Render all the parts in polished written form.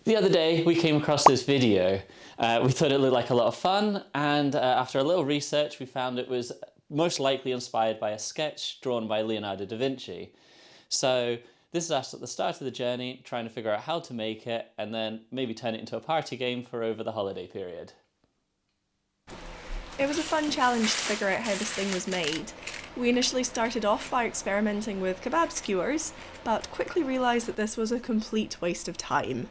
The other day we came across this video. We thought it looked like a lot of fun, and after a little research we found it was most likely inspired by a sketch drawn by Leonardo da Vinci. So this is us at the start of the journey, trying to figure out how to make it and then maybe turn it into a party game for over the holiday period. It was a fun challenge to figure out how this thing was made. We initially started off by experimenting with kebab skewers, but quickly realised that this was a complete waste of time.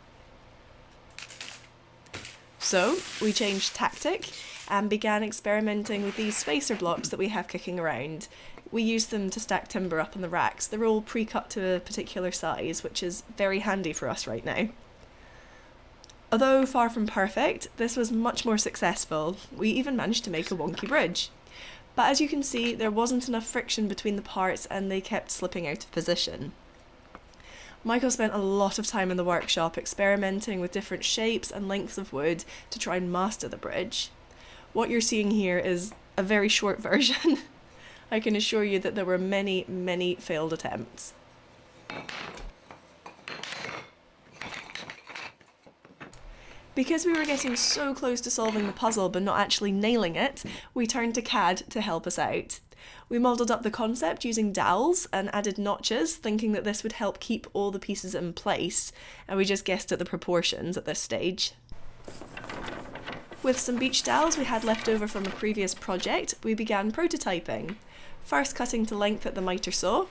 So we changed tactic and began experimenting with these spacer blocks that we have kicking around. We use them to stack timber up on the racks. They're all pre-cut to a particular size, which is very handy for us right now. Although far from perfect, this was much more successful. We even managed to make a wonky bridge. But as you can see, there wasn't enough friction between the parts and they kept slipping out of position. Michael spent a lot of time in the workshop experimenting with different shapes and lengths of wood to try and master the bridge. What you're seeing here is a very short version. I can assure you that there were many, many failed attempts. Because we were getting so close to solving the puzzle but not actually nailing it, we turned to CAD to help us out. We modelled up the concept using dowels and added notches, thinking that this would help keep all the pieces in place, and we just guessed at the proportions at this stage. With some beach dowels we had left over from a previous project, we began prototyping. First cutting to length at the miter saw,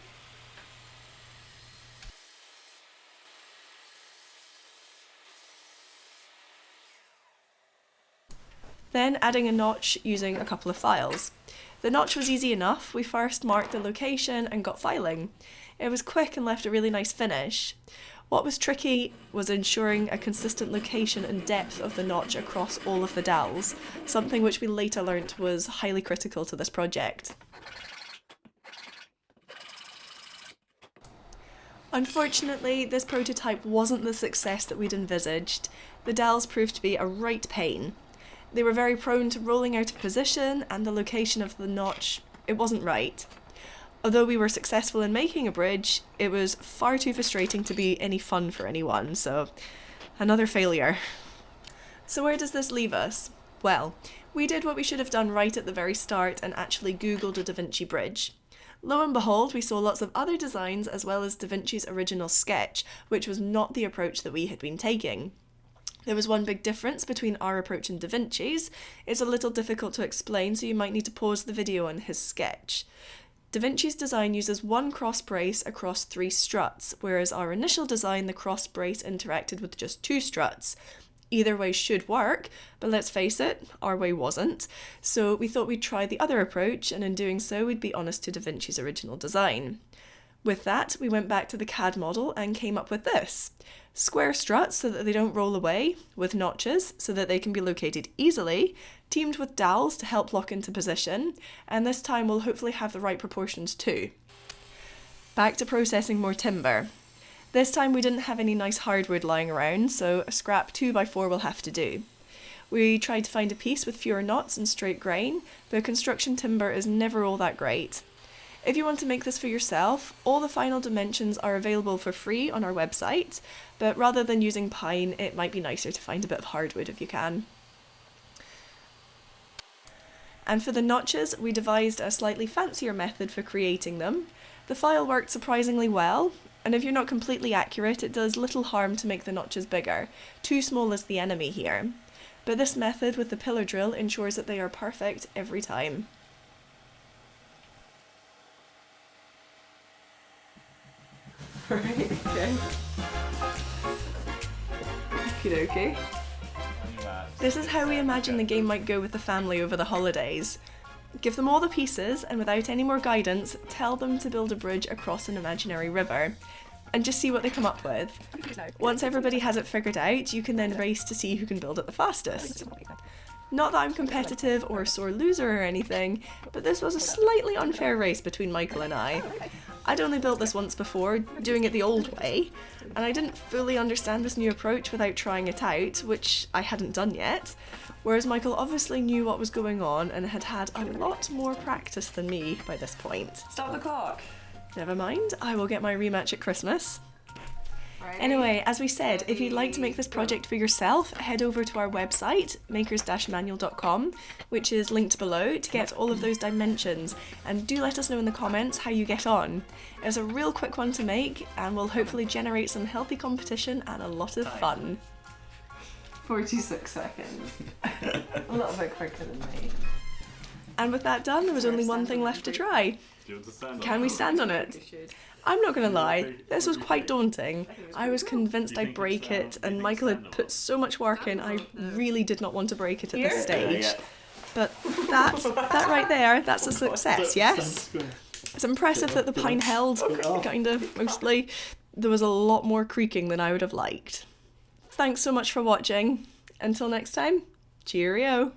then adding a notch using a couple of files. The notch was easy enough. We first marked the location and got filing. It was quick and left a really nice finish. What was tricky was ensuring a consistent location and depth of the notch across all of the dowels, something which we later learnt was highly critical to this project. Unfortunately, this prototype wasn't the success that we'd envisaged. The dowels proved to be a right pain. They were very prone to rolling out of position, and the location of the notch, it wasn't right. Although we were successful in making a bridge, it was far too frustrating to be any fun for anyone, so another failure. So where does this leave us? Well, we did what we should have done right at the very start and actually Googled a Da Vinci bridge. Lo and behold, we saw lots of other designs as well as Da Vinci's original sketch, which was not the approach that we had been taking. There was one big difference between our approach and Da Vinci's. It's a little difficult to explain, so you might need to pause the video on his sketch. Da Vinci's design uses one cross brace across 3 struts, whereas our initial design, the cross brace interacted with just 2 struts. Either way should work, but let's face it, our way wasn't. So we thought we'd try the other approach, and in doing so we'd be honest to Da Vinci's original design. With that, we went back to the CAD model and came up with this. Square struts so that they don't roll away, with notches so that they can be located easily, teamed with dowels to help lock into position, and this time we'll hopefully have the right proportions too. Back to processing more timber. This time we didn't have any nice hardwood lying around, so a scrap 2x4 will have to do. We tried to find a piece with fewer knots and straight grain, but construction timber is never all that great. If you want to make this for yourself, all the final dimensions are available for free on our website, but rather than using pine, it might be nicer to find a bit of hardwood if you can. And for the notches, we devised a slightly fancier method for creating them. The file worked surprisingly well, and if you're not completely accurate, it does little harm to make the notches bigger. Too small is the enemy here. But this method with the pillar drill ensures that they are perfect every time. Right, okay. Okie dokie. This is how we imagine the game might go with the family over the holidays. Give them all the pieces, and without any more guidance, tell them to build a bridge across an imaginary river. And just see what they come up with. Once everybody has it figured out, you can then race to see who can build it the fastest. Not that I'm competitive or a sore loser or anything, but this was a slightly unfair race between Michael and I. I'd only built this once before, doing it the old way, and I didn't fully understand this new approach without trying it out, which I hadn't done yet, whereas Michael obviously knew what was going on and had had a lot more practice than me by this point. Stop the clock! Never mind, I will get my rematch at Christmas. Anyway, as we said, if you'd like to make this project for yourself, head over to our website, makers-manual.com, which is linked below, to get all of those dimensions, and do let us know in the comments how you get on. It's a real quick one to make, and will hopefully generate some healthy competition and a lot of fun. 46 seconds. A little bit quicker than me. And with that done, there was only one thing left to try. Can we stand on it? I'm not going to lie, this was quite daunting. I was convinced I'd break it, and Michael had put so much work in, I really did not want to break it at this stage. But that right there, that's a success, yes? It's impressive that the pine held, kind of, mostly. There was a lot more creaking than I would have liked. Thanks so much for watching. Until next time, cheerio!